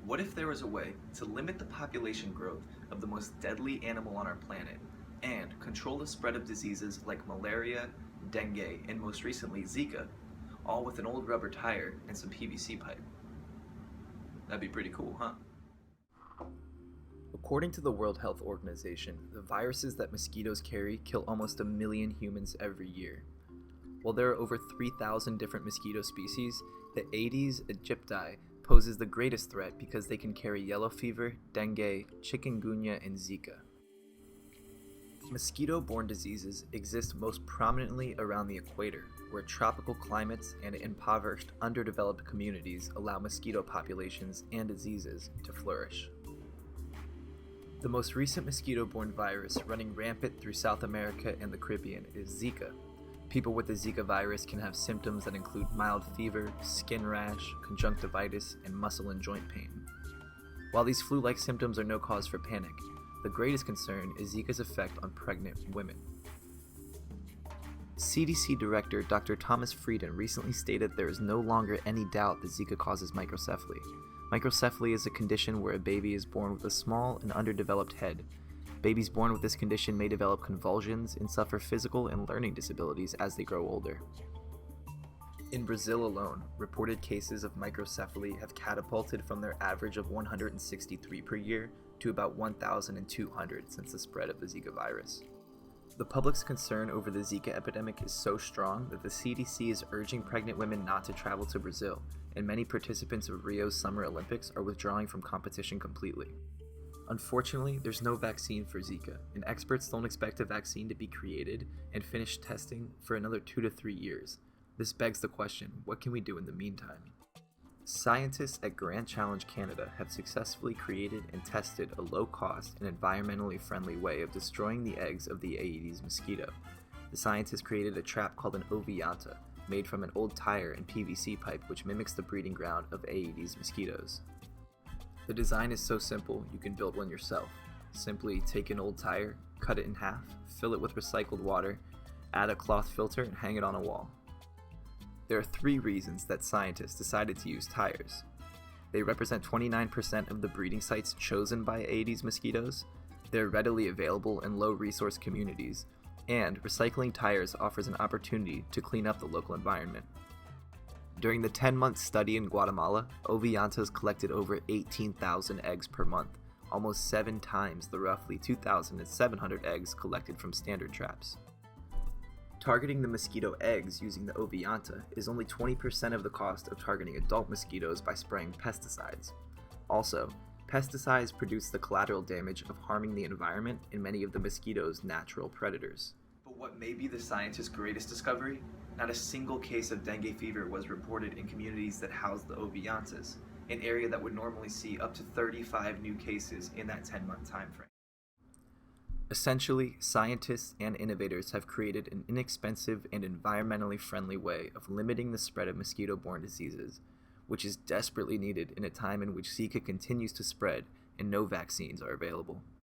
What if there was a way to limit the population growth of the most deadly animal on our planet and control the spread of diseases like malaria, dengue, and most recently Zika, all with an old rubber tire and some PVC pipe? That'd be pretty cool, huh? According to the World Health Organization, the viruses that mosquitoes carry kill almost 1 million humans every year. While there are over 3,000 different mosquito species, the Aedes aegypti poses the greatest threat because they can carry yellow fever, dengue, chikungunya, and Zika. Mosquito-borne diseases exist most prominently around the equator, where tropical climates and impoverished, underdeveloped communities allow mosquito populations and diseases to flourish. The most recent mosquito-borne virus running rampant through South America and the Caribbean is Zika. People with the Zika virus can have symptoms that include mild fever, skin rash, conjunctivitis, and muscle and joint pain. While these flu-like symptoms are no cause for panic, the greatest concern is Zika's effect on pregnant women. CDC Director Dr. Thomas Frieden recently stated there is no longer any doubt that Zika causes microcephaly. Microcephaly is a condition where a baby is born with a small and underdeveloped head. Babies born with this condition may develop convulsions and suffer physical and learning disabilities as they grow older. In Brazil alone, reported cases of microcephaly have catapulted from their average of 163 per year to about 1,200 since the spread of the Zika virus. The public's concern over the Zika epidemic is so strong that the CDC is urging pregnant women not to travel to Brazil, and many participants of Rio's Summer Olympics are withdrawing from competition completely. Unfortunately, there's no vaccine for Zika, and experts don't expect a vaccine to be created and finish testing for another 2 to 3 years. This begs the question, what can we do in the meantime? Scientists at Grand Challenge Canada have successfully created and tested a low-cost and environmentally friendly way of destroying the eggs of the Aedes mosquito. The scientists created a trap called an ovianta, made from an old tire and PVC pipe which mimics the breeding ground of Aedes mosquitoes. The design is so simple, you can build one yourself. Simply take an old tire, cut it in half, fill it with recycled water, add a cloth filter, and hang it on a wall. There are 3 reasons that scientists decided to use tires. They represent 29% of the breeding sites chosen by Aedes mosquitoes, they're readily available in low-resource communities, and recycling tires offers an opportunity to clean up the local environment. During the 10-month study in Guatemala, oviantas collected over 18,000 eggs per month, almost 7 times the roughly 2,700 eggs collected from standard traps. Targeting the mosquito eggs using the ovianta is only 20% of the cost of targeting adult mosquitoes by spraying pesticides. Also, pesticides produce the collateral damage of harming the environment and many of the mosquito's natural predators. But what may be the scientists' greatest discovery? Not a single case of dengue fever was reported in communities that house the oviantas, an area that would normally see up to 35 new cases in that 10-month time frame. Essentially, scientists and innovators have created an inexpensive and environmentally friendly way of limiting the spread of mosquito-borne diseases, which is desperately needed in a time in which Zika continues to spread and no vaccines are available.